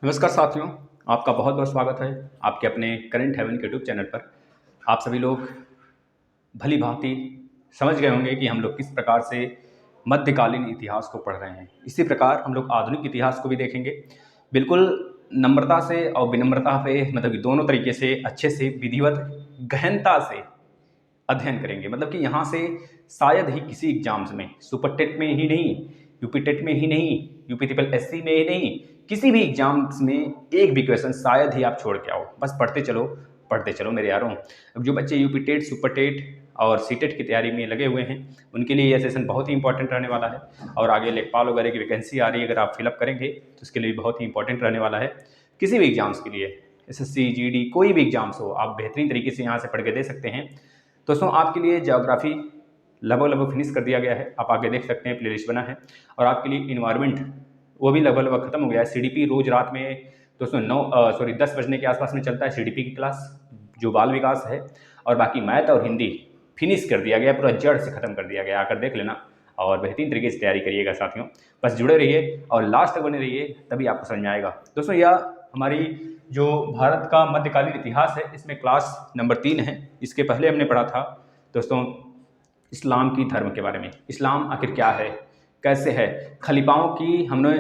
नमस्कार साथियों, आपका बहुत बहुत स्वागत है आपके अपने करंट हेवन के यूट्यूब चैनल पर। आप सभी लोग भली भांति समझ गए होंगे कि हम लोग किस प्रकार से मध्यकालीन इतिहास को पढ़ रहे हैं। इसी प्रकार हम लोग आधुनिक इतिहास को भी देखेंगे, बिल्कुल नम्रता से और विनम्रता पे, मतलब कि दोनों तरीके से अच्छे से विधिवत गहनता से अध्ययन करेंगे। मतलब कि यहाँ से शायद ही किसी एग्जाम्स में, सुपर टेट में ही नहीं, यूपी टेट में ही नहीं, यूपी ट्रिपल एससी में ही नहीं, किसी भी एग्जाम्स में एक भी क्वेश्चन शायद ही आप छोड़ के आओ। बस पढ़ते चलो मेरे यारों। अब जो बच्चे यूपी टेट, सुपर टेट और सी टेट की तैयारी में लगे हुए हैं, उनके लिए यह सेशन बहुत ही इंपॉर्टेंट रहने वाला है। और आगे लेखपाल वगैरह की वैकेंसी आ रही है, अगर आप फिलअप करेंगे तो उसके लिए बहुत ही इंपॉर्टेंट रहने वाला है। किसी भी एग्जाम्स के लिए, एसएससी, जीडी, कोई भी एग्जाम्स हो, आप बेहतरीन तरीके से यहाँ से पढ़ के दे सकते हैं। दोस्तों, आपके लिए ज्योग्राफी लगभग फिनिश कर दिया गया है, आप आगे देख सकते हैं, प्लेलिस्ट बना है। और आपके लिए इन्वायरमेंट वो भी लगभग खत्म हो गया है। सीडीपी रोज रात में दोस्तों 10 बजने के आसपास में चलता है सीडीपी की क्लास, जो बाल विकास है। और बाकी मैथ और हिंदी फिनिश कर दिया गया, पूरा जड़ से खत्म कर दिया गया, आकर देख लेना और बेहतरीन तरीके से तैयारी करिएगा साथियों। बस जुड़े रहिए और लास्ट तक बने रहिए, तभी आपको समझ में आएगा। दोस्तों, यह हमारी जो भारत का मध्यकालीन इतिहास है, इसमें क्लास नंबर 3 है। इसके पहले हमने पढ़ा था दोस्तों इस्लाम की धर्म के बारे में। इस्लाम आखिर क्या है, कैसे है, खलीफाओं की हमने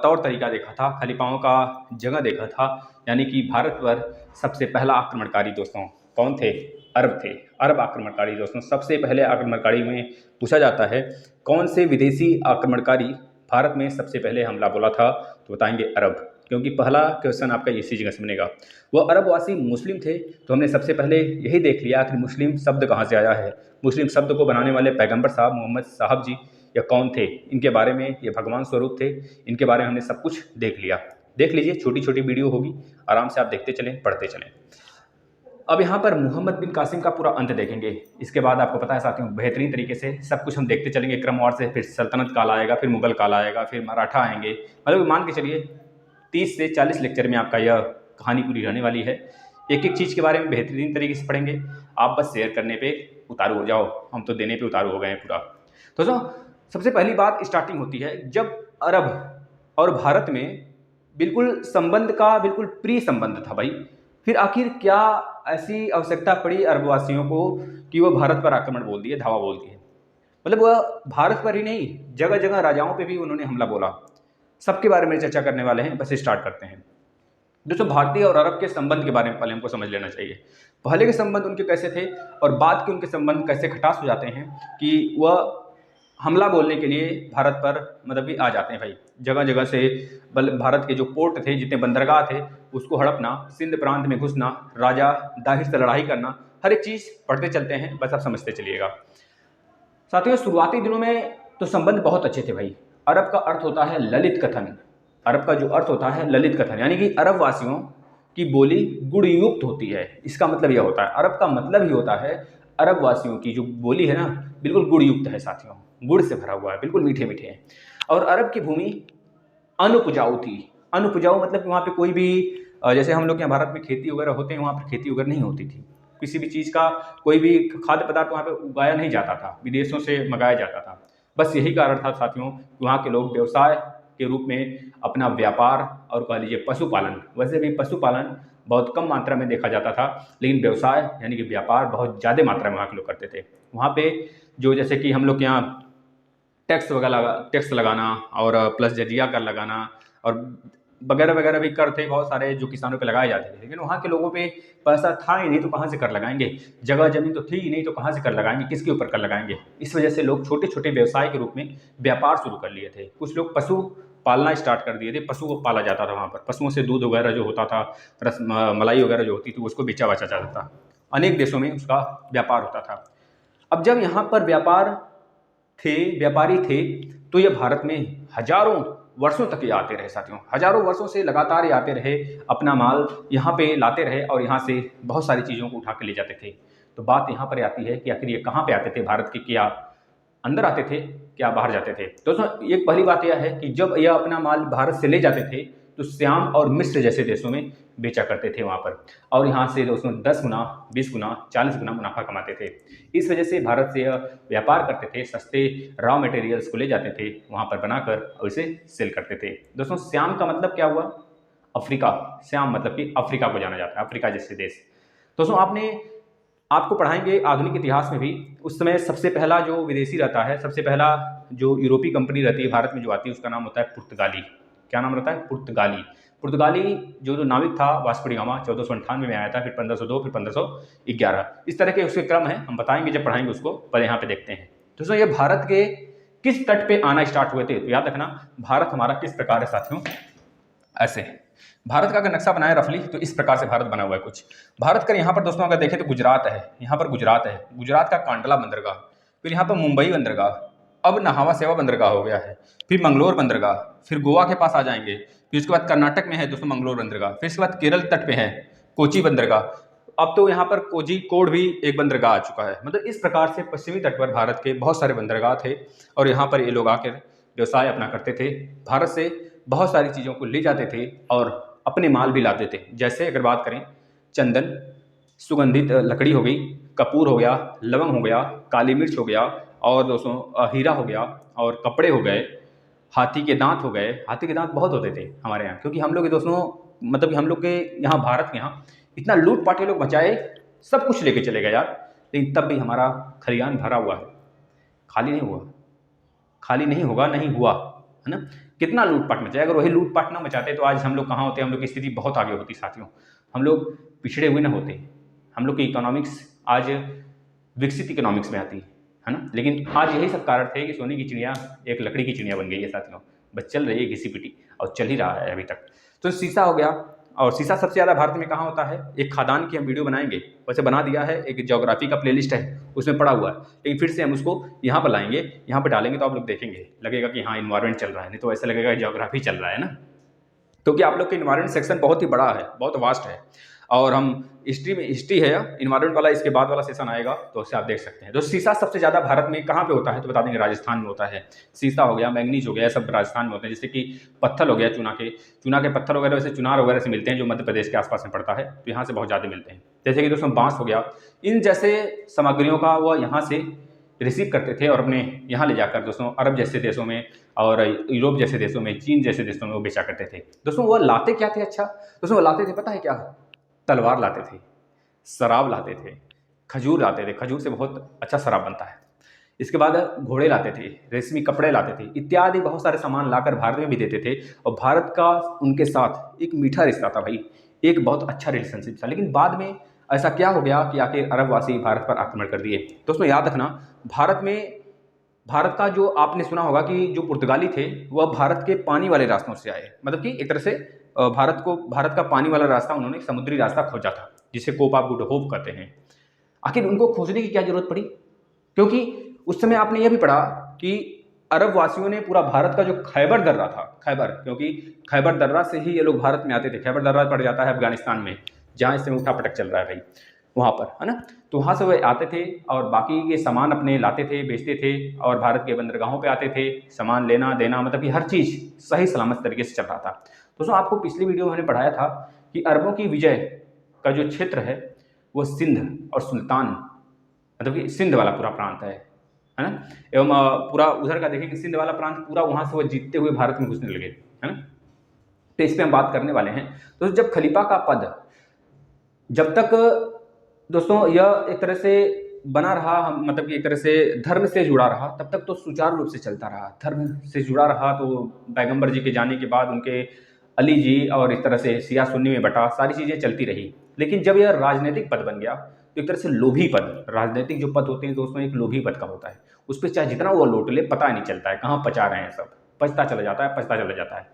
तौर तरीका देखा था, खलीफाओं का जगह देखा था। यानी कि भारत पर सबसे पहला आक्रमणकारी दोस्तों कौन थे? अरब थे। अरब आक्रमणकारी दोस्तों, सबसे पहले आक्रमणकारी में पूछा जाता है कौन से विदेशी आक्रमणकारी भारत में सबसे पहले हमला बोला था, तो बताएंगे अरब, क्योंकि पहला क्वेश्चन आपका इसी जगह से बनेगा। वो अरबवासी मुस्लिम थे, तो हमने सबसे पहले यही देख लिया कि मुस्लिम शब्द कहाँ से आया है। मुस्लिम शब्द को बनाने वाले पैगंबर साहब मोहम्मद साहब जी या कौन थे, इनके बारे में, ये भगवान स्वरूप थे, इनके बारे में हमने सब कुछ देख लिया। देख लीजिए, छोटी छोटी वीडियो होगी, आराम से आप देखते चलें, पढ़ते चलें। अब यहाँ पर मोहम्मद बिन कासिम का पूरा अंत देखेंगे। इसके बाद आपको पता है साथियों, बेहतरीन तरीके से सब कुछ हम देखते चलेंगे क्रमवार से। फिर सल्तनत काल आएगा, फिर मुगल काल आएगा, फिर मराठा आएंगे। मतलब मान के चलिए 30 से 40 लेक्चर में आपका यह कहानी पूरी रहने वाली है। एक एक चीज़ के बारे में बेहतरीन तरीके से पढ़ेंगे। आप बस शेयर करने पे उतारू हो जाओ, हम तो देने पे उतारू हो गए हैं पूरा। दोस्तों, सबसे पहली बात स्टार्टिंग होती है जब अरब और भारत में बिल्कुल संबंध का बिल्कुल प्रिय संबंध था भाई। फिर आखिर क्या ऐसी आवश्यकता पड़ी अरबवासियों को कि वो भारत पर आक्रमण बोल दिए, धावा बोल दिए। मतलब वह भारत पर ही नहीं, जगह जगह राजाओं पे भी उन्होंने हमला बोला। सबके बारे में चर्चा करने वाले हैं, बस स्टार्ट करते हैं। दोस्तों, भारतीय और अरब के संबंध के बारे में पहले हमको समझ लेना चाहिए। पहले के संबंध उनके कैसे थे और बाद के उनके संबंध कैसे खटास हो जाते हैं कि वह हमला बोलने के लिए भारत पर मतलब कि आ जाते हैं भाई। जगह जगह से भारत के जो पोर्ट थे, जितने बंदरगाह थे, उसको हड़पना, सिंध प्रांत में घुसना, राजा दाहिर से लड़ाई करना, हर एक चीज़ पढ़ते चलते हैं, बस आप समझते चलिएगा साथियों। शुरुआती दिनों में तो संबंध बहुत अच्छे थे भाई। अरब का अर्थ होता है ललित कथन। अरब का जो अर्थ होता है ललित कथन, यानी कि अरब वासियों की बोली गुणयुक्त होती है। इसका मतलब यह होता है, अरब का मतलब ही होता है अरब वासियों की जो बोली है ना, बिल्कुल गुणयुक्त है साथियों, गुड़ से भरा हुआ है, बिल्कुल मीठे मीठे हैं। और अरब की भूमि अनुपजाऊ थी। अनुपजाऊ मतलब कि वहाँ पे कोई भी जैसे हम लोग यहाँ भारत में खेती वगैरह होते हैं, वहाँ पर खेती वगैरह नहीं होती थी। किसी भी चीज़ का कोई भी खाद्य पदार्थ वहाँ पे उगाया नहीं जाता था, विदेशों से मंगाया जाता था। बस यही कारण था साथियों कि वहाँ के लोग व्यवसाय के रूप में अपना व्यापार और कह लीजिए पशुपालन, वैसे भी पशुपालन बहुत कम मात्रा में देखा जाता था, लेकिन व्यवसाय यानी कि व्यापार बहुत ज़्यादा मात्रा में वहाँ के लोग करते थे। वहाँ पे जो जैसे कि हम लोग के यहाँ टैक्स लगाना और प्लस जजिया कर लगाना और वगैरह वगैरह भी कर थे बहुत सारे जो किसानों पे लगाए जाते थे। लेकिन वहाँ के लोगों पे पैसा था ही नहीं, तो कहाँ से कर लगाएंगे। जगह जमीन तो थी ही नहीं, तो कहाँ से कर लगाएंगे, किसके ऊपर कर लगाएंगे। इस वजह से लोग छोटे छोटे व्यवसाय के रूप में व्यापार शुरू कर लिए थे। कुछ लोग पशु पालना स्टार्ट कर दिए थे, पशु को पाला जाता था वहाँ पर। पशुओं से दूध वगैरह जो होता था, रस मलाई वगैरह जो होती थी, उसको बेचा बाचा जाता था। अनेक देशों में उसका व्यापार होता था। अब जब यहाँ पर व्यापारी थे, तो ये भारत में हजारों वर्षों तक ये आते रहे साथियों। हजारों वर्षों से लगातार ये आते रहे, अपना माल यहाँ पे लाते रहे और यहाँ से बहुत सारी चीज़ों को उठा के ले जाते थे। तो बात यहाँ पर आती है कि आखिर ये कहाँ पे आते थे भारत के, क्या अंदर आते थे, क्या बाहर जाते थे। दोस्तों, एक पहली बात यह है कि जब यह अपना माल भारत से ले जाते थे, तो श्याम और मिस्र जैसे देशों में बेचा करते थे वहाँ पर, और यहाँ से दोस्तों 10 गुना, 20 गुना, 40 गुना मुनाफा कमाते थे। इस वजह से भारत से यह व्यापार करते थे, सस्ते रॉ मटेरियल्स को ले जाते थे वहाँ पर बनाकर और इसे सेल करते थे। दोस्तों, श्याम का मतलब क्या हुआ? अफ्रीका, श्याम मतलब कि अफ्रीका को जाना जाता है, अफ्रीका जैसे देश। दोस्तों आपको पढ़ाएंगे आधुनिक इतिहास में भी, उस समय सबसे पहला जो विदेशी रहता है, सबसे पहला जो यूरोपीय कंपनी रहती है भारत में जो आती है, उसका नाम होता है पुर्तगाली। क्या नाम रहता है? पुर्तगाली। पुर्तगाली जो नाविक था वास्को डी गामा 1498 में आया था, फिर 1502, फिर 1511, इस तरह के उसके क्रम है, हम बताएंगे जब पढ़ाएंगे उसको, पर यहाँ पे देखते हैं। दोस्तों ये भारत के किस तट पे आना स्टार्ट हुए थे, तो याद रखना भारत हमारा किस प्रकार है साथियों, ऐसे भारत का अगर नक्शा बनाए रफली तो इस प्रकार से भारत बना हुआ है कुछ। भारत का यहाँ पर दोस्तों अगर देखें तो गुजरात है, यहाँ पर गुजरात है, गुजरात का कांडला बंदरगाह, फिर यहाँ पर मुंबई बंदरगाह, अब नहावा सेवा बंदरगाह हो गया है, फिर मंगलोर बंदरगाह, फिर गोवा के पास आ जाएंगे, फिर उसके बाद कर्नाटक में है दोस्तों मंगलोर बंदरगाह, फिर इसके बाद केरल तट पे है कोची बंदरगाह, अब तो यहाँ पर कोझिकोड भी एक बंदरगाह आ चुका है। मतलब इस प्रकार से पश्चिमी तट पर भारत के बहुत सारे बंदरगाह थे और यहाँ पर ये लोग आकर व्यवसाय अपना करते थे, भारत से बहुत सारी चीज़ों को ले जाते थे और अपने माल भी लाते थे। जैसे अगर बात करें चंदन, सुगंधित लकड़ी हो गई, कपूर हो गया, लवंग हो गया, काली मिर्च हो गया, और दोस्तों हीरा हो गया, और कपड़े हो गए, हाथी के दांत हो गए। हाथी के दांत बहुत होते थे हमारे यहाँ, क्योंकि हम लोग दोस्तों मतलब कि हम लोग के यहाँ भारत के यहाँ इतना लूटपाट के लोग मचाए, सब कुछ लेके चले गए यार, लेकिन तब भी हमारा खलियान भरा हुआ है, खाली नहीं हुआ, खाली नहीं होगा, नहीं हुआ, है ना। कितना लूटपाट मचाए, अगर वही लूटपाट ना मचाते तो आज हम लोग कहाँ होते, हम लोग की स्थिति बहुत आगे होती साथियों, हम लोग पिछड़े हुए ना होते, हम लोग की इकोनॉमिक्स आज विकसित इकोनॉमिक्स में आती है ना। लेकिन आज यही सब कारण थे कि सोने की चिड़िया एक लकड़ी की चिड़िया बन गई है साथियों, बस चल रही है घिसी पिटी और चल ही रहा है अभी तक। तो शीशा हो गया, और शीशा सबसे ज़्यादा भारत में कहाँ होता है, एक खादान की हम वीडियो बनाएंगे, वैसे बना दिया है, एक ज्योग्राफी का प्लेलिस्ट है उसमें पड़ा हुआ है, लेकिन फिर से हम उसको यहाँ पर लाएंगे, यहाँ पर डालेंगे तो आप लोग देखेंगे, लगेगा कि हाँ इन्वायरमेंट चल रहा है, नहीं तो ऐसा लगेगा ज्योग्राफी चल रहा है ना, क्योंकि आप लोग के इन्वायरमेंट सेक्शन बहुत ही बड़ा है, बहुत वास्ट है, और हम हिस्ट्री है इन्वायरमेंट वाला, इसके बाद वाला सेशन आएगा तो उससे आप देख सकते हैं। तो शीशा सबसे ज़्यादा भारत में कहाँ पे होता है, तो बता देंगे राजस्थान में होता है। शीशा हो गया, मैंगनीज हो गया, सब राजस्थान में होते हैं। जैसे कि पत्थर हो गया, चूना के पत्थर वगैरह वैसे चुनार वगैरह से मिलते हैं, जो मध्य प्रदेश के आसपास में पड़ता है, तो यहाँ से बहुत ज़्यादा मिलते हैं। जैसे कि दोस्तों बांस हो गया, इन जैसे सामग्रियों का वह यहाँ से रिसीव करते थे और अपने यहाँ ले जाकर दोस्तों अरब जैसे देशों में और यूरोप जैसे देशों में, चीन जैसे देशों में वो बेचा करते थे। दोस्तों वो लाते क्या थे, अच्छा दोस्तों वो लाते थे पता है क्या, तलवार लाते थे, शराब लाते थे, खजूर लाते थे, खजूर से बहुत अच्छा शराब बनता है, इसके बाद घोड़े लाते थे, रेशमी कपड़े लाते थे, इत्यादि बहुत सारे सामान लाकर भारत में भी देते थे। और भारत का उनके साथ एक मीठा रिश्ता था भाई, एक बहुत अच्छा रिलेशनशिप था। लेकिन बाद में ऐसा क्या हो गया कि आखिर अरबवासी भारत पर आक्रमण कर दिए। दोस्तों याद रखना, भारत का जो आपने सुना होगा कि जो पुर्तगाली थे वह भारत के पानी वाले रास्तों से आए, मतलब कि एक तरह से भारत का पानी वाला रास्ता उन्होंने समुद्री रास्ता खोजा था, जिसे कोप ऑफ गुड होप कहते हैं। आखिर उनको खोजने की क्या जरूरत पड़ी, क्योंकि उस समय आपने यह भी पढ़ा कि अरब वासियों ने पूरा भारत का जो खैबर दर्रा था, क्योंकि खैबर दर्रा से ही ये लोग भारत में आते थे, खैबर दर्रा पड़ जाता है अफगानिस्तान में, जहाँ इस समय उठा पटक चल रहा है भाई, वहाँ पर, है ना। तो वहाँ से वे आते थे और बाकी ये सामान अपने लाते थे, बेचते थे, और भारत के बंदरगाहों पे आते थे, सामान लेना देना, मतलब कि हर चीज़ सही सलामत तरीके से चल रहा था। दोस्तों आपको पिछली वीडियो में मैंने पढ़ाया था कि अरबों की विजय का जो क्षेत्र है वो सिंध और सुल्तान, मतलब कि सिंध वाला पूरा प्रांत है ना, एवं पूरा उधर का देखें कि सिंध वाला प्रांत पूरा, वहाँ से वो जीतते हुए भारत में घुसने लगे, है ना। तो इस पर हम बात करने वाले हैं। तो जब खलीफा का पद, जब तक दोस्तों यह एक तरह से बना रहा, मतलब कि एक तरह से धर्म से जुड़ा रहा, तब तक तो सुचारू रूप से चलता रहा, धर्म से जुड़ा रहा। तो पैगंबर जी के जाने के बाद उनके अली जी और इस तरह से शिया सुन्नी में बटा, सारी चीज़ें चलती रही। लेकिन जब यह राजनीतिक पद बन गया तो एक तरह से लोभी पद, राजनीतिक जो पद होते हैं दोस्तों एक लोभी पद का होता है, उस पर चाहे जितना वो लौट ले पता नहीं चलता है कहाँ पचा रहे हैं, सब पचता चला जाता है, पचता चला जाता है।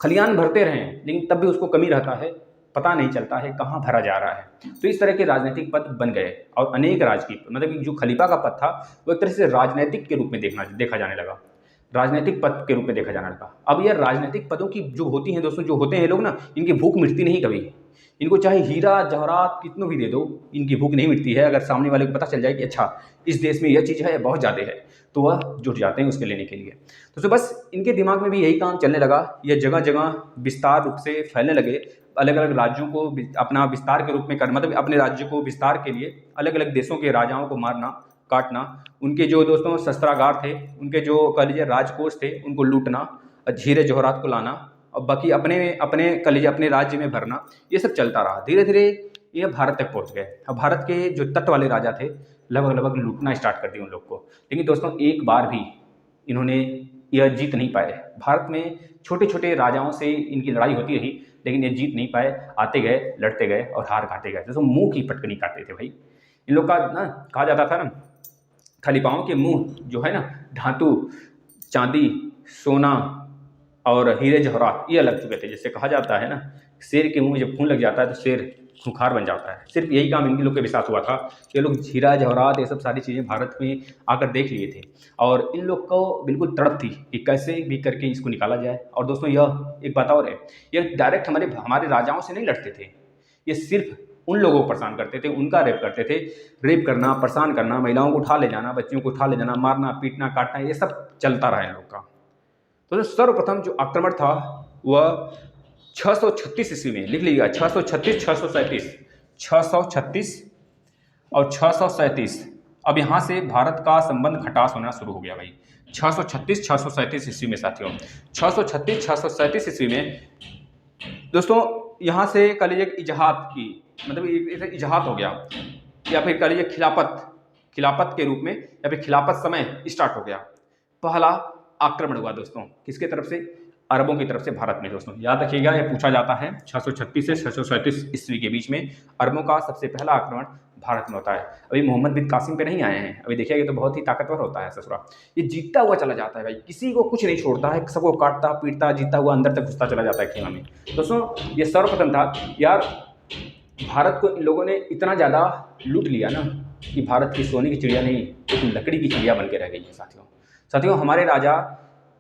खलियान भरते रहें लेकिन तब भी उसको कमी रहता है, पता नहीं चलता है कहाँ भरा जा रहा है। तो इस तरह के राजनीतिक पद बन गए और अनेक राजकीय, मतलब जो खलीफा का पद था वो एक तरह से राजनीतिक के रूप में देखा जाने लगा, राजनीतिक पद के रूप में देखा जाने लगा। अब यह राजनीतिक पदों की जो होती हैं दोस्तों, जो होते हैं लोग ना, इनकी भूख मिटती नहीं कभी, इनको चाहे हीरा जवाहरात कितनों भी दे दो, इनकी भूख नहीं मिटती है। अगर सामने वाले को पता चल जाए कि अच्छा इस देश में यह चीज़ है, बहुत ज़्यादा है, तो वह जुट जाते हैं उसके लेने के लिए। तो बस इनके दिमाग में भी यही काम चलने लगा, यह जगह जगह विस्तार रूप से फैलने लगे, अलग अलग राज्यों को अपना विस्तार के रूप में कर, मतलब अपने राज्य को विस्तार के लिए अलग अलग देशों के राजाओं को मारना काटना, उनके जो दोस्तों शस्त्रागार थे, उनके जो कह लीजिए राजकोष थे, उनको लूटना, हीरे जवाहरात को लाना और बाकी अपने अपने कलेजे अपने राज्य में भरना, ये सब चलता रहा। धीरे धीरे ये भारत तक पहुंच गए। अब भारत के जो तट वाले राजा थे लगभग लगभग लूटना स्टार्ट कर दिया उन लोग को। लेकिन दोस्तों एक बार भी इन्होंने यह जीत नहीं पाए। भारत में छोटे छोटे राजाओं से इनकी लड़ाई होती रही, लेकिन ये जीत नहीं पाए। आते गए, लड़ते गए और हार खाते गए। दोस्तों मुंह की पटकनी काटते थे भाई इन लोग का ना। कहा जाता था ना, खाली पाँव के मुंह जो है ना, धातु, चांदी, सोना और हीरे जवाहरात ये लग चुके थे। जैसे कहा जाता है ना, शेर के मुंह में जब खून लग जाता है तो शेर खूंखार बन जाता है। सिर्फ यही काम इनके लोग के साथ हुआ था। ये लोग हीरा जवाहरात ये सब सारी चीज़ें भारत में आकर देख लिए थे और इन लोग को बिल्कुल तड़प थी कि कैसे भी करके इसको निकाला जाए। और दोस्तों यह एक बात और है, ये डायरेक्ट हमारे राजाओं से नहीं लड़ते थे। ये सिर्फ उन लोगों को परेशान करते थे, उनका रेप करते थे। रेप करना, परेशान करना, महिलाओं को उठा ले जाना, बच्चियों को उठा ले जाना, मारना, पीटना, काटना, ये सब चलता रहा इन लोग का। तो सर्वप्रथम जो आक्रमण था वह 636 ईस्वी में, लिख लीजिएगा 636, 637, 636 और 637। अब यहाँ से भारत का संबंध खटास होना शुरू हो गया भाई। 636, 637 ईस्वी में साथियों, 636, 637 ईस्वी में दोस्तों यहाँ से कह लीजिए इजहात की, मतलब इजहात हो गया, या फिर कह लीजिए खिलाफत के रूप में, या फिर खिलाफत समय स्टार्ट हो गया। पहला आक्रमण हुआ दोस्तों किसके तरफ से? अरबों की तरफ से भारत में। दोस्तों याद रखिएगा, यह पूछा जाता है 636 से 637 ईस्वी के बीच में अरबों का सबसे पहला आक्रमण भारत में होता है। अभी मोहम्मद बिन कासिम पे नहीं आए हैं। अभी देखिएगा तो बहुत ही ताकतवर होता है ससुरा। ये जीतता हुआ चला जाता है भाई, किसी को कुछ नहीं छोड़ता है, सबको काटता पीटता, जीतता हुआ अंदर तक घुसता चला जाता है खेमा में। दोस्तों ये सर्वप्रथम था यार। भारत को इन लोगों ने इतना ज़्यादा लूट लिया ना कि भारत की सोने की चिड़िया नहीं, एक लकड़ी की चिड़िया बन के रह गई है साथियों। हमारे राजा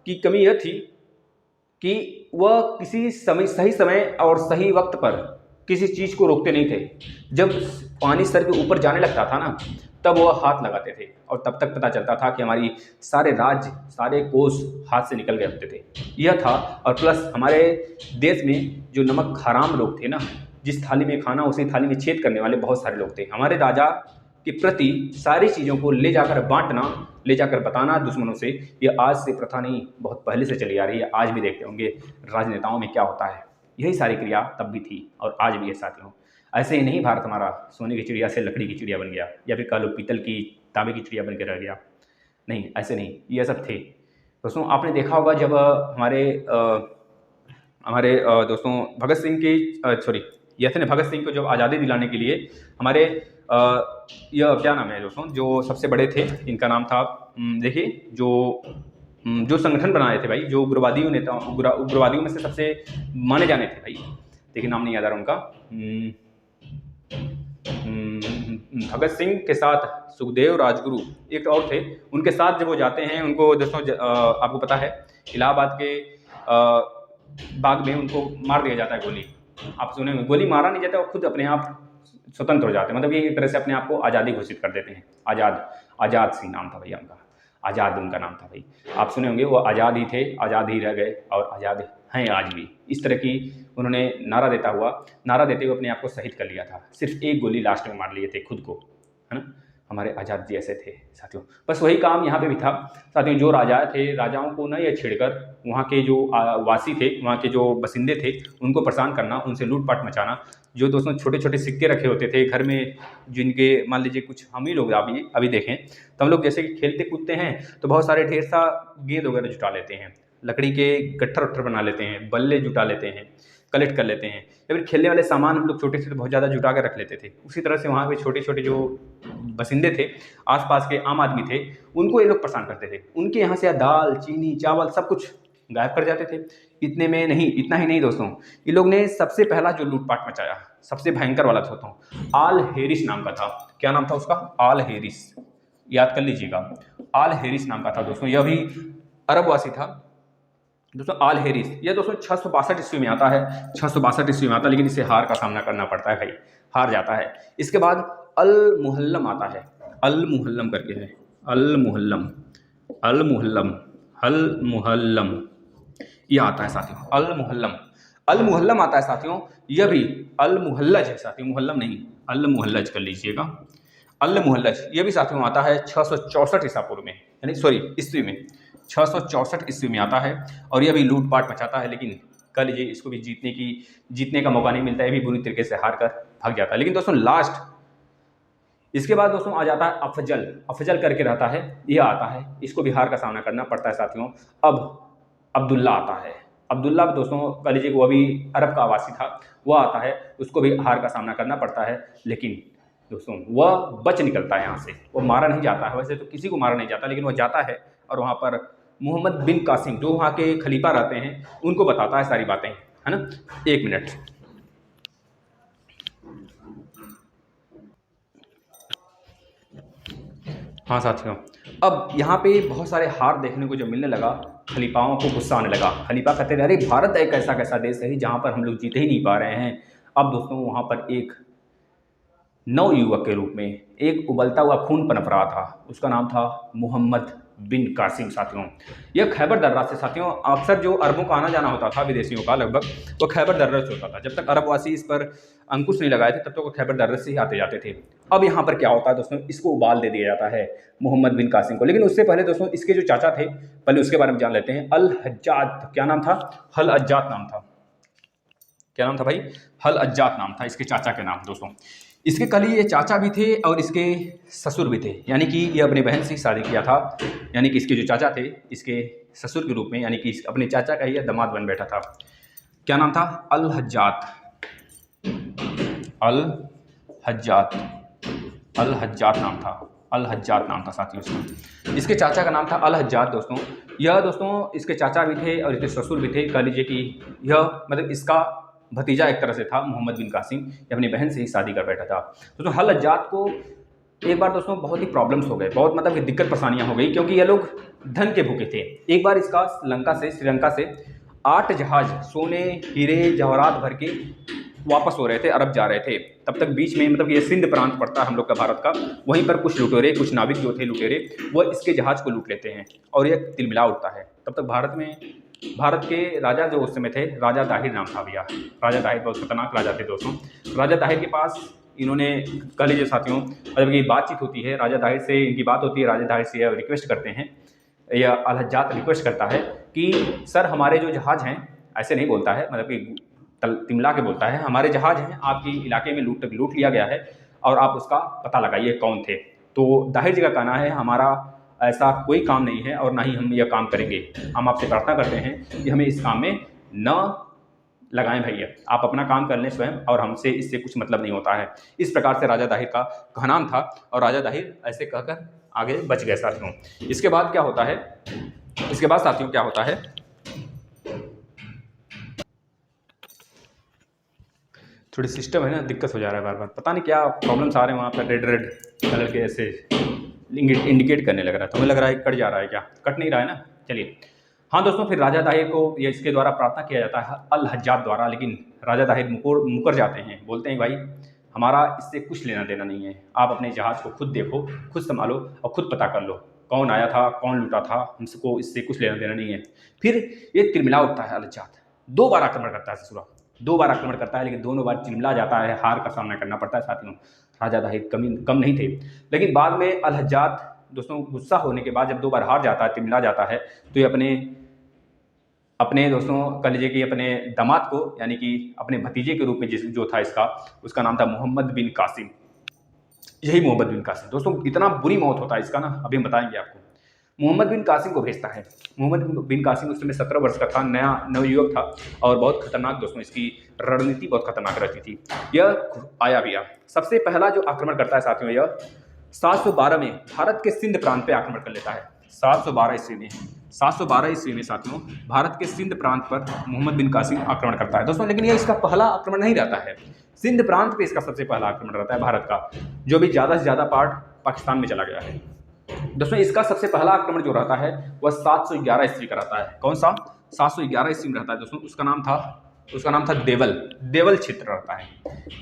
की कमी यह थी कि वह किसी समय, सही समय और सही वक्त पर किसी चीज़ को रोकते नहीं थे। जब पानी सर के ऊपर जाने लगता था ना, तब वह हाथ लगाते थे और तब तक पता चलता था कि हमारी सारे राज्य, सारे कोस हाथ से निकल गए होते थे। यह था। और प्लस हमारे देश में जो नमक हराम लोग थे ना, जिस थाली में खाना उसी थाली में छेद करने वाले बहुत सारे लोग थे। हमारे राजा के प्रति सारी चीज़ों को ले जाकर बांटना, ले जाकर बताना दुश्मनों से, ये आज से प्रथा नहीं, बहुत पहले से चली आ रही है। आज भी देखते होंगे राजनेताओं में क्या होता है, यही सारी क्रिया तब भी थी और आज भी है साथियों। ऐसे ही नहीं भारत हमारा सोने की चिड़िया से लकड़ी की चिड़िया बन गया, या फिर कह लो पीतल की, तांबे की चिड़िया बन के रह गया। नहीं, ऐसे नहीं, ये सब थे। दोस्तों आपने देखा होगा जब हमारे दोस्तों भगत सिंह की ये थे भगत सिंह को जब आज़ादी दिलाने के लिए हमारे यह क्या नाम है दोस्तों, जो सबसे बड़े थे, इनका नाम था, देखिए जो संगठन बनाए थे भाई, जो उग्रवादियों में से सबसे माने जाने थे भाई, देखिए नाम नहीं याद आ रहा उनका। भगत सिंह के साथ सुखदेव राजगुरु एक और थे, उनके साथ जब वो जाते हैं, उनको दोस्तों आपको पता है इलाहाबाद के बाग में उनको मार दिया जाता है गोली। आप सुने, गोली मारा नहीं जाता, वो खुद अपने आप स्वतंत्र हो जाते हैं, मतलब ये एक तरह से अपने आप को आज़ादी घोषित कर देते हैं। आज़ाद सिंह नाम था भैया उनका, आज़ाद उनका नाम था भाई। आप सुने होंगे, वो आज़ाद ही थे, आज़ाद ही रह गए और आज़ाद हैं आज भी। इस तरह की उन्होंने नारा देते हुए अपने आप को शहीद कर लिया था। सिर्फ एक गोली लास्ट में मार लिए थे खुद को, है ना। हमारे आज़ाद जी ऐसे थे साथियों। बस वही काम यहाँ पे भी था साथियों। जो राजा थे, राजाओं को न ये छेड़कर वहाँ के जो वासी थे, वहाँ के जो बसिंदे थे, उनको परेशान करना, उनसे लूटपाट मचाना। जो दोस्तों छोटे छोटे सिक्के रखे होते थे घर में, जिनके मान लीजिए कुछ हम ही लोग अभी देखें तो हम लोग जैसे कि खेलते कूदते हैं तो बहुत सारे ढेर सा गेंद वगैरह जुटा लेते हैं, लकड़ी के गट्ठर वट्ठर बना लेते हैं, बल्ले जुटा लेते हैं, कलेक्ट कर लेते हैं, या फिर खेलने वाले सामान हम लोग छोटे से बहुत ज़्यादा जुटा कर रख लेते थे। उसी तरह से वहाँ पे छोटे छोटे जो बसिंदे थे, आसपास के आम आदमी थे, उनको ये लोग परेशान करते थे। उनके यहाँ से दाल, चीनी, चावल सब कुछ गायब कर जाते थे। इतना ही नहीं दोस्तों, ये लोग ने सबसे पहला जो लूटपाट मचाया, सबसे भयंकर वाला दोस्तों, आल हेरिस नाम का था। क्या नाम था उसका? आल हेरिस, याद कर लीजिएगा, आल हेरिस नाम का था दोस्तों। यह भी अरबवासी था दोस्तों, आल हेरिस। यह दोस्तों 662 ईस्वी में आता है, 662 ईस्वी में आता है, लेकिन इसे हार का सामना करना पड़ता है भाई, हार जाता है। इसके बाद अल मुहल्लम आता है, अल मुहल्लम करके है, अल मुहल्लम यह आता है साथियों, अल मुहल्लम आता है साथियों। यह भी अल मुहल्लज है साथियों, मुहल्लम नहीं, अल मुहल्लज कर लीजिएगा, अल मुहल्लज। यह भी साथियों आता है 664 ईसा पूर्व में, यानी ईस्वी में, 664 ईस्वी में आता है। और यह भी लूटपाट मचाता है, लेकिन कह लीजिए इसको भी जीतने का मौका नहीं मिलता है, ये भी बुरी तरीके से हार कर भाग जाता है। लेकिन दोस्तों लास्ट इसके बाद दोस्तों आ जाता है अफजल। अफजल करके रहता है, यह आता है, इसको भी हार का सामना करना पड़ता है साथियों। अब अब्दुल्ला आता है। अब्दुल्ला दोस्तों कह लीजिए वो अभी अरब का आवासी था, वह आता है, उसको भी हार का सामना करना पड़ता है। लेकिन दोस्तों वह बच निकलता है यहाँ से, वो मारा नहीं जाता है। वैसे तो किसी को मारा नहीं जाता, लेकिन वह जाता है और वहाँ पर मोहम्मद बिन कासिम जो वहाँ के खलीफा रहते हैं उनको बताता है सारी बातें, है ना। एक मिनट। हाँ साथियों, अब यहाँ पे बहुत सारे हार देखने को जो मिलने लगा, खलीफाओं को गुस्सा आने लगा। खलीफा कहते रहे, अरे भारत एक ऐसा कैसा देश है जहाँ पर हम लोग जीते ही नहीं पा रहे हैं। अब दोस्तों वहाँ पर एक नवयुवक के रूप में एक उबलता हुआ खून पनप रहा था, उसका नाम था मोहम्मद बिन कासिम। साथियों यह खैबर दर्रा से, साथियों अक्सर जो अरबों का आना जाना होता था विदेशियों का, लगभग वो खैबर दर्रा से होता था। जब तक अरबवासी इस पर अंकुश नहीं लगाए थे तब तक वो खैबर दर्रा से ही आते जाते थे। अब यहाँ पर क्या होता है दोस्तों, इसको उबाल दे दिया जाता है मोहम्मद बिन कासिम को। लेकिन उससे पहले दोस्तों इसके जो चाचा थे, पहले उसके बारे में जान लेते हैं। अल हज्जाज, क्या नाम था? हल अज्जात नाम था। क्या नाम था भाई? हल अज्जात नाम था इसके चाचा के नाम। दोस्तों इसके कल ये चाचा भी थे और इसके ससुर भी थे, यानी कि ये अपने बहन से ही शादी किया था। यानी कि इसके जो चाचा थे इसके ससुर के रूप में, यानी कि अपने चाचा का ही दामाद बन बैठा था। क्या नाम था? अल हज्जात। अल हज्जात, अल हज्जात नाम था। अल हज्जात नाम था साथियों इसका। इसके चाचा का नाम था अल हज्जात। दोस्तों यह दोस्तों इसके चाचा भी थे और इसके ससुर भी थे। कह लीजिए कि यह मतलब इसका भतीजा एक तरह से था मोहम्मद बिन कासिम, ये अपनी बहन से ही शादी कर बैठा था। दोस्तों हल हज्जात को एक बार दोस्तों बहुत ही प्रॉब्लम्स हो गए, बहुत मतलब कि दिक्कत परेशानियां हो गई, क्योंकि ये लोग धन के भूखे थे। एक बार इसका श्रीलंका से 8 जहाज सोने हीरे जवाहरात भर के वापस हो रहे थे, अरब जा रहे थे। तब तक बीच में मतलब ये सिंध प्रांत पड़ता है हम लोग का भारत का, वहीं पर कुछ लुटेरे, कुछ नाविक जो थे लुटेरे, वह इसके जहाज को लूट लेते हैं और ये तिलमिला उठता है। तब तक भारत के राजा जो उस समय थे, राजा ताहिर नाम था भैया। राजा ताहिर बहुत खतरनाक राजा थे दोस्तों। राजा ताहिर के पास इन्होंने कह लीजिए साथियों, जब ये बातचीत होती है राजा ताहिर से, इनकी बात होती है, राजा ताहिर से रिक्वेस्ट करते हैं, या अल हज्जात रिक्वेस्ट करता है कि सर हमारे जो जहाज हैं, ऐसे नहीं बोलता है, मतलब कि तिमला के बोलता है, हमारे जहाज हैं आपके इलाके में लूट लिया गया है और आप उसका पता लगाइए कौन थे। तो ताहिर जी का कहना है हमारा ऐसा कोई काम नहीं है और ना ही हम यह काम करेंगे। हम आपसे प्रार्थना करते हैं कि हमें इस काम में न लगाएं भैया, आप अपना काम कर लें स्वयं और हमसे इससे कुछ मतलब नहीं होता है। इस प्रकार से राजा ताहिर का कहनाम था और राजा ताहिर ऐसे कहकर आगे बच गए साथियों। इसके बाद क्या होता है, इसके बाद साथियों क्या होता है, थोड़ी सिस्टम है ना, दिक्कत हो जा रहा है, बार बार पता नहीं क्या प्रॉब्लम्स आ रहे हैं। वहाँ पर रेड कलर के ऐसे इंडिकेट करने लग रहा है, तो हमें लग रहा है कट जा रहा है, क्या कट नहीं रहा है ना। चलिए हाँ दोस्तों, फिर राजा ताहिर को ये इसके द्वारा प्रार्थना किया जाता है अल हज्जात द्वारा, लेकिन राजा ताहिर मुकर जाते हैं, बोलते हैं भाई हमारा इससे कुछ लेना देना नहीं है, आप अपने जहाज़ को खुद देखो, खुद संभालो और खुद पता कर लो कौन आया था, कौन लूटा था, हमको इससे कुछ लेना देना नहीं है। फिर ये तिलमिला उठता है अल हज्जात, 2 बार आक्रमण करता है ससुरा, 2 बार आक्रमण करता है, लेकिन दोनों बार तिलमिला जाता है, हार का सामना करना पड़ता है साथियों। राजा ताहिर कम नहीं थे, लेकिन बाद में अल हज्जात दोस्तों गुस्सा होने के बाद जब 2 बार हार जाता है, तिलमिला जाता है, तो ये अपने दोस्तों कह लीजिए कि अपने दामाद को, यानी कि अपने भतीजे के रूप में जो था इसका, उसका नाम था मोहम्मद बिन कासिम। यही मोहम्मद बिन कासिम दोस्तों, इतना बुरी मौत होता है इसका ना, अभी हम बताएंगे आपको। मोहम्मद बिन कासिम को भेजता है। मोहम्मद बिन कासिम उस समय 17 वर्ष का था, नवयुवक था और बहुत खतरनाक दोस्तों, इसकी रणनीति बहुत खतरनाक रहती थी। यह आया भैया, सबसे पहला जो आक्रमण करता है साथियों, यह 712 में भारत के सिंध प्रांत पे आक्रमण कर लेता है। 712 ईस्वी में साथियों भारत के सिंध प्रांत पर मोहम्मद बिन कासिम आक्रमण करता है दोस्तों। लेकिन यह इसका पहला आक्रमण नहीं रहता है, सिंध प्रांत पे इसका सबसे पहला आक्रमण रहता है भारत का, जो भी ज़्यादा से ज़्यादा पार्ट पाकिस्तान में चला गया है दोस्तों। इसका सबसे पहला आक्रमण जो रहता है वह 711 ईस्वी का रहता है। कौन सा? 711 ईस्वी में रहता है दोस्तों। उसका नाम था देवल क्षेत्र रहता है।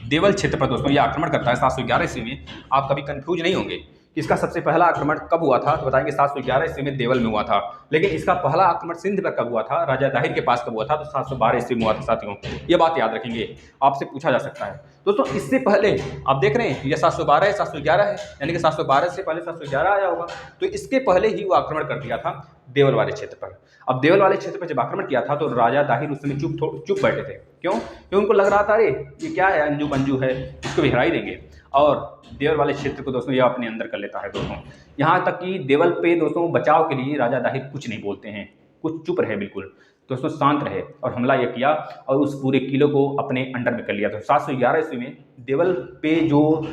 देवल क्षेत्र पर दोस्तों यह आक्रमण करता है 711 ईस्वी में। आप कभी कंफ्यूज नहीं होंगे इसका सबसे पहला आक्रमण कब हुआ था, तो बताएंगे 711 ईस्वी में देवल में हुआ था। लेकिन इसका पहला आक्रमण सिंध पर कब हुआ था, राजा दाहिर के पास कब हुआ था, तो 712 ईस्वी में हुआ था साथियों। ये बात याद रखेंगे, आपसे पूछा जा सकता है। दोस्तों इससे पहले आप देख रहे हैं ये 712 है, 711 है, यानी कि 712 से पहले 711 आया होगा, तो इसके पहले ही वो आक्रमण कर दिया था देवल वाले क्षेत्र पर। अब देवल वाले क्षेत्र पर जब आक्रमण किया था तो राजा दाहिर उस समय चुप बैठे थे। क्यों? क्योंकि उनको लग रहा था अरे ये क्या है, अंजू पंजू है, इसको भी हरा ही देंगे। और देवल वाले क्षेत्र को दोस्तों यह अपने अंदर कर लेता है दोस्तों। यहाँ तक कि देवल पे दोस्तों बचाव के लिए राजा दाहिर कुछ नहीं बोलते हैं, कुछ चुप रहे, बिल्कुल दोस्तों शांत रहे और हमला यह किया और उस पूरे किले को अपने अंडर में कर लिया। तो 711 ईस्वी में देवल पे जो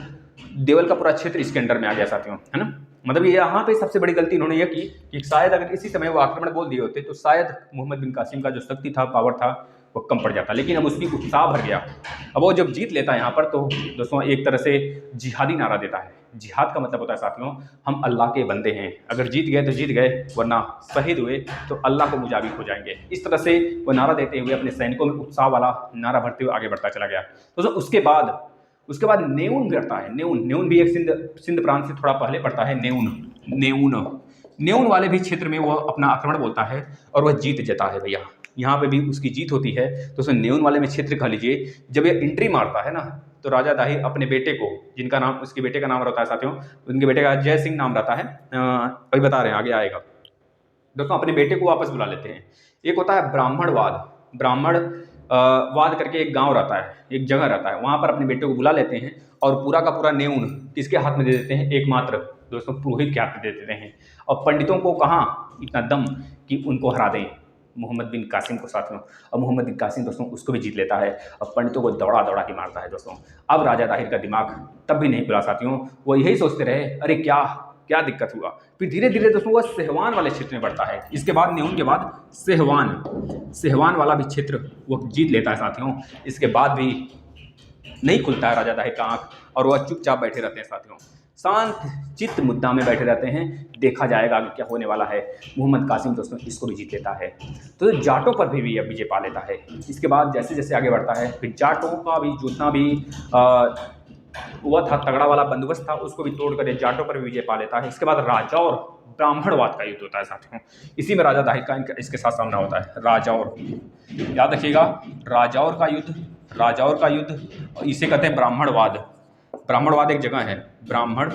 देवल का पूरा क्षेत्र इसके अंडर में आ गया साथियों, है ना। मतलब ये यहाँ पे सबसे बड़ी गलती इन्होंने यह की कि शायद अगर इसी समय वो आक्रमण बोल दिए होते तो शायद मोहम्मद बिन कासिम का जो शक्ति था, पावर था, वो कम पड़ जाता। लेकिन अब उसकी उत्साह भर गया। अब वो जब जीत लेता है यहाँ पर तो दोस्तों एक तरह से जिहादी नारा देता है। जिहाद का मतलब होता है साथियों हम अल्लाह के बंदे हैं, अगर जीत गए तो जीत गए, वरना शहीद हुए तो अल्लाह को मुजाबिक हो जाएंगे। इस तरह से वो नारा देते हुए अपने सैनिकों में उत्साह वाला नारा भरते हुए आगे बढ़ता चला गया। दोस्तों उसके बाद नेउन बढ़ता है। नेउन भी एक सिंध प्रांत से थोड़ा पहले पड़ता है। नेउन वाले भी क्षेत्र में वो अपना आक्रमण बोलता है और वह जीत जाता है भैया। यहाँ पे भी उसकी जीत होती है। तो उसमें नेउन वाले में क्षेत्र कह लीजिए, जब ये एंट्री मारता है ना तो राजा दाहिर अपने बेटे को, जिनका नाम उसके बेटे का नाम रहता है साथियों, उनके बेटे का जय सिंह नाम रहता है, अभी बता रहे हैं आगे आएगा। दोस्तों अपने बेटे को वापस बुला लेते हैं। एक होता है ब्राह्मणवाद करके एक गांव रहता है, एक जगह रहता है, वहाँ पर अपने बेटे को बुला लेते हैं और पूरा का पूरा नेउन किसके हाथ में दे देते हैं, एकमात्र दोस्तों पुरोहित के हाथ में दे देते हैं। और पंडितों को कहाँ इतना दम कि उनको हरा दें, मोहम्मद बिन कासिम को साथियों। और मोहम्मद बिन कासिम दोस्तों उसको भी जीत लेता है और पंडितों को दौड़ा के मारता है दोस्तों। अब राजा दाहिर का दिमाग तब भी नहीं खुला साथियों, वो यही सोचते रहे अरे क्या दिक्कत हुआ। फिर धीरे धीरे दोस्तों वह सेहवान वाले क्षेत्र में बढ़ता है। इसके बाद नेउन के बाद सेहवान वाला भी क्षेत्र वो जीत लेता है साथियों। इसके बाद भी नहीं खुलता है राजा दाहिर का आंख और वह चुपचाप बैठे रहते हैं साथियों, शांत चित्त मुद्दा में बैठे रहते हैं। देखा जाएगा आगे क्या होने वाला है। मोहम्मद कासिम दोस्तों इसको भी जीत लेता है, तो जाटों पर भी अब विजय पा लेता है। इसके बाद जैसे जैसे आगे बढ़ता है फिर जाटों का भी जितना भी वह था तगड़ा वाला बंदोबस्त था उसको भी तोड़कर जाटों पर भी विजय पा लेता है। इसके बाद राजौर ब्राह्मणवाद का युद्ध होता है साथियों। इसी में राजा दाहिर का इसके साथ सामना होता है। राजौर, याद रखिएगा, राजौर का युद्ध इसे कहते हैं ब्राह्मणवाद एक जगह है, ब्राह्मणवाद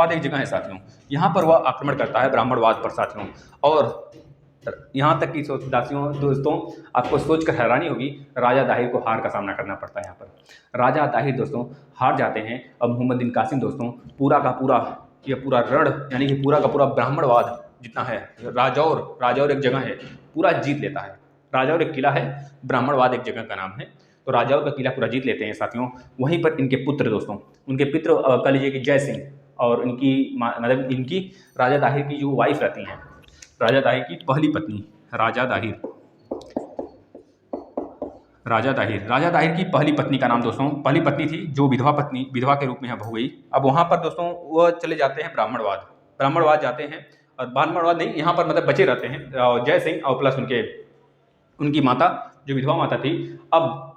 एक जगह है साथियों। यहाँ पर वह आक्रमण करता है ब्राह्मणवाद पर साथियों। और यहाँ तक कि दोस्तों आपको सोचकर हैरानी होगी, राजा दाहिर को हार का सामना करना पड़ता है। यहाँ पर राजा दाहिर दोस्तों हार जाते हैं। अब मोहम्मद बिन कासिम दोस्तों पूरा रण यानी कि पूरा का पूरा ब्राह्मणवाद जितना है, राजौर एक जगह है, पूरा जीत लेता है। राजौर एक किला है, ब्राह्मणवाद एक जगह का नाम है। तो राजौर का किला पूरा जीत लेते हैं साथियों। वहीं पर इनके पुत्र दोस्तों, उनके पित्र कह लीजिए कि जय सिंह और इनकी राजा दाहिर की जो वाइफ रहती हैं, राजा दाहिर की पहली पत्नी, राजा दाहिर की पहली पत्नी का नाम दोस्तों, पहली पत्नी थी जो विधवा के रूप में अब हो गई। अब वहाँ पर दोस्तों वह चले जाते हैं ब्राह्मणवाद जाते हैं, और ब्राह्मणवाद नहीं, यहाँ पर मतलब बचे रहते हैं जय सिंह और प्लस उनकी माता जो विधवा माता थी। अब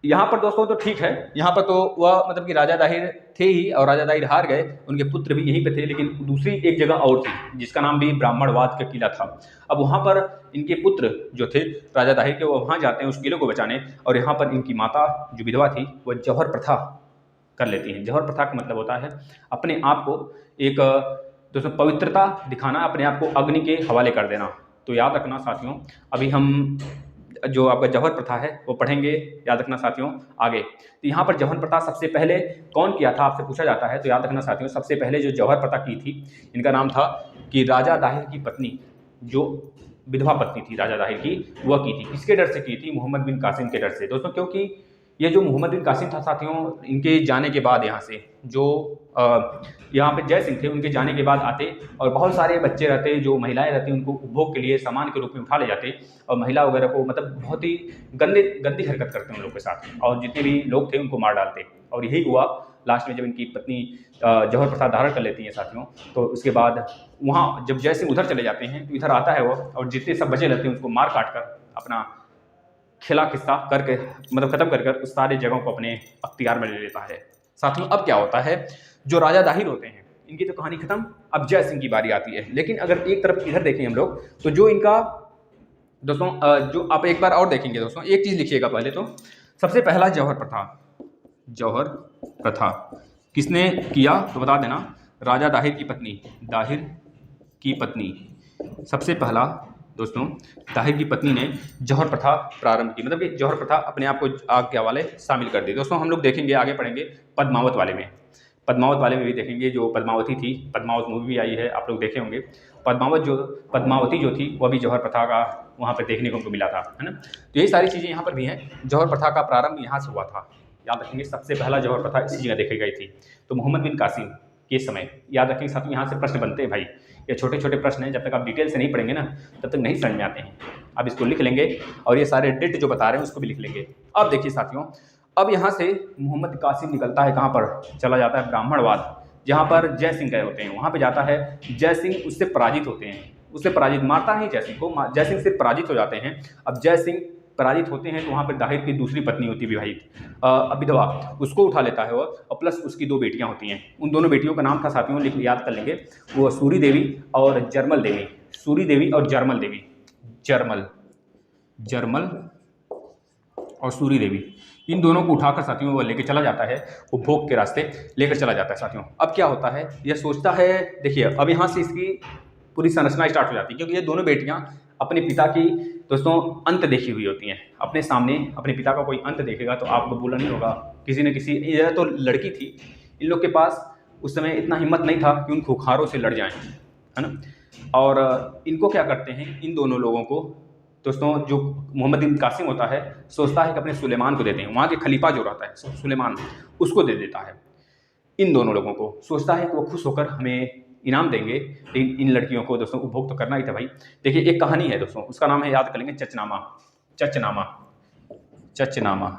यहाँ पर दोस्तों तो ठीक है, यहाँ पर तो वह मतलब कि राजा दाहिर थे ही और राजा दाहिर हार गए, उनके पुत्र भी यहीं पे थे। लेकिन दूसरी एक जगह और थी जिसका नाम भी ब्राह्मणवाद का किला था। अब वहाँ पर इनके पुत्र जो थे राजा दाहिर के, वो वहाँ जाते हैं उस किले को बचाने। और यहाँ पर इनकी माता जो विधवा थी वह जौहर प्रथा कर लेती हैं। जौहर प्रथा का मतलब होता है अपने आप को एक दोस्तों पवित्रता दिखाना, अपने आप को अग्नि के हवाले कर देना। तो याद रखना साथियों, अभी हम जो आपका जौहर प्रथा है वो पढ़ेंगे, याद रखना साथियों आगे। तो यहाँ पर जौहर प्रथा सबसे पहले कौन किया था आपसे पूछा जाता है, तो याद रखना साथियों सबसे पहले जो जौहर प्रथा की थी, इनका नाम था कि राजा दाहिर की पत्नी, जो विधवा पत्नी थी राजा दाहिर की, वह की थी। किसके डर से की थी? मोहम्मद बिन कासिम के डर से दोस्तों। क्योंकि ये जो मोहम्मद बिन कासिम था साथियों, इनके जाने के बाद यहाँ से जो यहाँ पे जय सिंह थे, उनके जाने के बाद आते और बहुत सारे बच्चे रहते, जो महिलाएं रहती, उनको उपभोग के लिए सामान के रूप में उठा ले जाते और महिला वगैरह को मतलब बहुत ही गंदी हरकत करते उन लोग के साथ, और जितने भी लोग थे उनको मार डालते। और यही हुआ लास्ट में जब इनकी पत्नी जौहर प्रथा धारण कर लेती है साथियों। तो उसके बाद वहाँ जब जय सिंह उधर चले जाते हैं तो इधर आता है वो, और जितने सब बचे रहते हैं उसको मार काट कर अपना खिला खिस्सा करके मतलब ख़त्म कर कर उस सारे जगहों को अपने अख्तियार में ले लेता है। साथियों अब क्या होता है, जो राजा दाहिर होते हैं इनकी तो कहानी खत्म, अब जय सिंह की बारी आती है। लेकिन अगर एक तरफ इधर देखें हम लोग तो जो इनका दोस्तों जो आप एक बार और देखेंगे दोस्तों, एक चीज़ लिखिएगा पहले तो, सबसे पहला जौहर प्रथा, जौहर प्रथा किसने किया तो बता देना, राजा दाहिर की पत्नी, दाहिर की पत्नी, सबसे पहला दोस्तों दाहिर की पत्नी ने जौहर प्रथा प्रारंभ की, मतलब कि जौहर प्रथा अपने आप को आग के हवाले शामिल कर दी। दोस्तों हम लोग देखेंगे आगे पढ़ेंगे पद्मावत वाले में, पद्मावत वाले में भी देखेंगे, जो पद्मावती थी, पद्मावत मूवी भी आई है आप लोग देखे होंगे। पद्मावती जो थी वह भी जौहर प्रथा का वहाँ पर देखने को हमको मिला था, है ना। तो यही सारी चीज़ें यहाँ पर भी हैं। जौहर प्रथा का प्रारंभ यहाँ से हुआ था, याद रखेंगे, सबसे पहला जौहर प्रथा इसी जगह देखी गई थी। तो मोहम्मद बिन कासिम के समय, याद रखेंगे साथियों, यहाँ से प्रश्न बनते हैं भाई, ये छोटे छोटे प्रश्न हैं, जब तक आप डिटेल से नहीं पढ़ेंगे ना तब तक नहीं समझ में आते हैं। आप इसको लिख लेंगे और ये सारे डेट जो बता रहे हैं उसको भी लिख लेंगे। अब देखिए साथियों, अब यहाँ से मोहम्मद कासिम निकलता है, कहाँ पर चला जाता है, ब्राह्मणवाद, जहाँ पर जय सिंह गए होते हैं वहाँ पे जाता है। जय सिंह उससे पराजित होते हैं, उससे पराजित, मारता नहीं जय सिंह को, जय सिंह से पराजित हो जाते हैं। अब जय सिंह पराजित होते हैं तो वहाँ पर दाहिर की दूसरी पत्नी होती है विवाहित विधवा, उसको उठा लेता है वो, और प्लस उसकी 2 बेटियाँ होती हैं। उन दोनों बेटियों का नाम था साथियों, लिख याद कर लेंगे, वो सूरी देवी और जरमल देवी, सूरी देवी और जरमल देवी, जरमल और सूरी देवी, इन दोनों को उठाकर साथियों वो लेके चला जाता है, वो भोग के रास्ते लेकर चला जाता है साथियों। अब क्या होता है, यह सोचता है, देखिए अब यहाँ से इसकी पूरी संरचना स्टार्ट हो जाती है, क्योंकि ये दोनों बेटियाँ अपने पिता की दोस्तों अंत देखी हुई होती हैं। अपने सामने अपने पिता का कोई अंत देखेगा तो आपको बोला नहीं होगा, किसी न किसी, यह तो लड़की थी, इन लोग के पास उस समय इतना हिम्मत नहीं था कि उन खूंखारों से लड़ जाएं, है ना। और इनको क्या करते हैं, इन दोनों लोगों को दोस्तों, जो मोहम्मद बिन कासिम होता है सोचता है कि अपने सुलेमान को देते हैं, वहाँ के खलीफा जो रहता है सुलेमान, उसको दे देता है। इन दोनों लोगों को सोचता है कि वो खुश होकर हमें इनाम देंगे, लेकिन इन लड़कियों को दोस्तों उपभोग तो करना ही था भाई। देखिए एक कहानी है दोस्तों, उसका नाम है, याद कर लेंगे, चचनामा, चचनामा, चचनामा,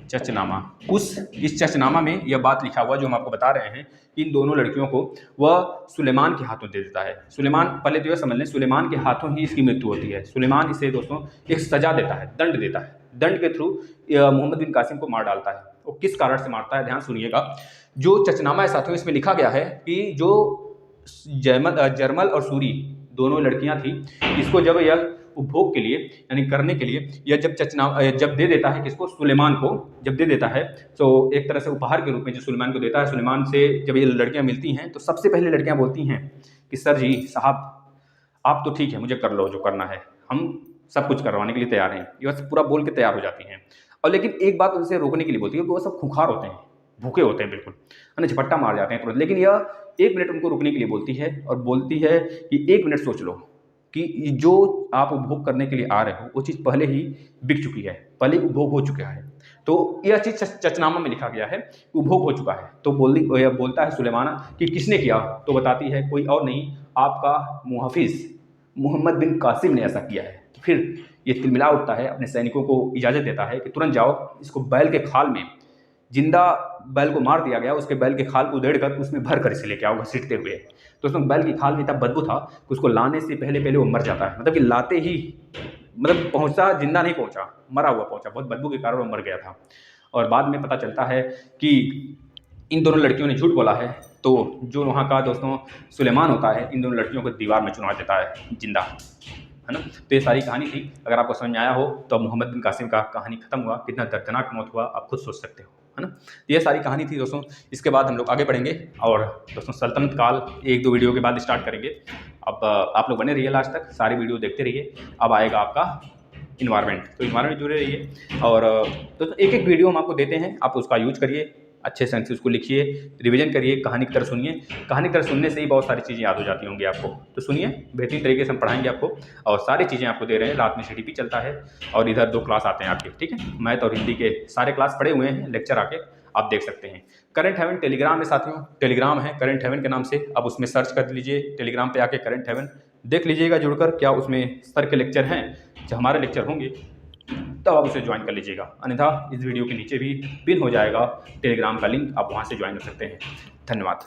चचनामा। इस चचनामा में यह बात लिखा हुआ जो हम आपको बता रहे हैं, इन दोनों लड़कियों को वह सुलेमान के हाथों दे देता है। सुलेमान, पहले तो यह समझ लें, सुलेमान के हाथों ही इसकी मृत्यु होती है। सुलेमान इसे दोस्तों एक सजा देता है, दंड देता है, दंड के थ्रू मोहम्मद बिन कासिम को मार डालता है। वो किस कारण से मारता है, ध्यान सुनिएगा। जो चचनामा है साथियों, इसमें लिखा गया है कि जो जरमल और सूरी दोनों लड़कियां थी, इसको जब यह उपभोग के लिए यानी करने के लिए यह जब दे देता है, किसको, सुलेमान को जब दे देता है, तो एक तरह से उपहार के रूप में जो सुलेमान को देता है, सुलेमान से जब ये लड़कियां मिलती हैं तो सबसे पहले लड़कियां बोलती हैं कि सर जी साहब आप तो ठीक है, मुझे कर लो जो करना है, हम सब कुछ करवाने के लिए तैयार हैं, ये बस पूरा बोल के तैयार हो जाती हैं। और लेकिन एक बात उनसे रोकने के लिए बोलती है कि वो सब खूंखार होते हैं, भूखे होते हैं बिल्कुल, है ना, झपट्टा मार जाते हैं तुरंत। लेकिन यह 1 मिनट उनको रुकने के लिए बोलती है और बोलती है कि 1 मिनट सोच लो कि जो आप उपभोग करने के लिए आ रहे हो वो चीज़ पहले ही बिक चुकी है, पहले उपभोग हो चुका है। तो यह चीज़ चचनामा में लिखा गया है, उपभोग हो चुका है। तो बोलता है सुलेमाना कि किसने किया, तो बताती है कोई और नहीं, आपका मुहफ़िज़ मोहम्मद बिन कासिम ने ऐसा किया है। फिर ये तिलमिला उठता है, अपने सैनिकों को इजाज़त देता है कि तुरंत जाओ, इसको बैल के खाल में, जिंदा बैल को मार दिया गया, उसके बैल के खाल को उधेड़ कर उसमें भर कर इसे लेके आओ घसीटते हुए। तो उसमें बैल की खाल में इतना बदबू था कि उसको लाने से पहले वो मर जाता है, मतलब कि लाते ही, मतलब पहुंचा, जिंदा नहीं पहुंचा, मरा हुआ पहुंचा, बहुत बदबू के कारण वो मर गया था। और बाद में पता चलता है कि इन दोनों लड़कियों ने झूठ बोला है, तो जो वहाँ का दोस्तों सुलेमान होता है, इन दोनों लड़कियों को दीवार में चुनवा देता है जिंदा, है ना। तो ये सारी कहानी थी। अगर आपको समझ में आया हो तो मोहम्मद बिन कासिम का कहानी खत्म हुआ, कितना दर्दनाक मौत हुआ आप खुद सोच सकते हो, है ना। तो ये सारी कहानी थी दोस्तों। इसके बाद हम लोग आगे बढ़ेंगे और दोस्तों सल्तनत काल 1-2 वीडियो के बाद स्टार्ट करेंगे। अब आप लोग बने रहिए लास्ट तक, सारी वीडियो देखते रहिए। अब आएगा आपका इन्वायरमेंट, तो इन्वायरमेंट जुड़े रहिए। और दोस्तों एक वीडियो हम आपको देते हैं, आप उसका यूज करिए, अच्छे से उसको लिखिए, रिवीजन करिए, कहानी की तरह सुनिए। कहानी की तरह सुनने से ही बहुत सारी चीज़ें याद हो जाती होंगी आपको। तो सुनिए, बेहतरीन तरीके से हम पढ़ाएंगे आपको और सारी चीज़ें आपको दे रहे हैं। रात में CDP चलता है और इधर 2 क्लास आते हैं आपके, ठीक है। मैथ और हिंदी के सारे क्लास पढ़े हुए हैं, लेक्चर आके आप देख सकते हैं। करंट हेवन टेलीग्राम में साथियों, टेलीग्राम है करंट हेवन के नाम से, अब उसमें सर्च कर लीजिए टेलीग्राम पे आके करंट हेवन, देख लीजिएगा जुड़कर, क्या उसमें सर के लेक्चर हैं, जो हमारे लेक्चर होंगे तब आप उसे ज्वाइन कर लीजिएगा। अन्यथा इस वीडियो के नीचे भी पिन हो जाएगा टेलीग्राम का लिंक, आप वहाँ से ज्वाइन हो सकते हैं। धन्यवाद।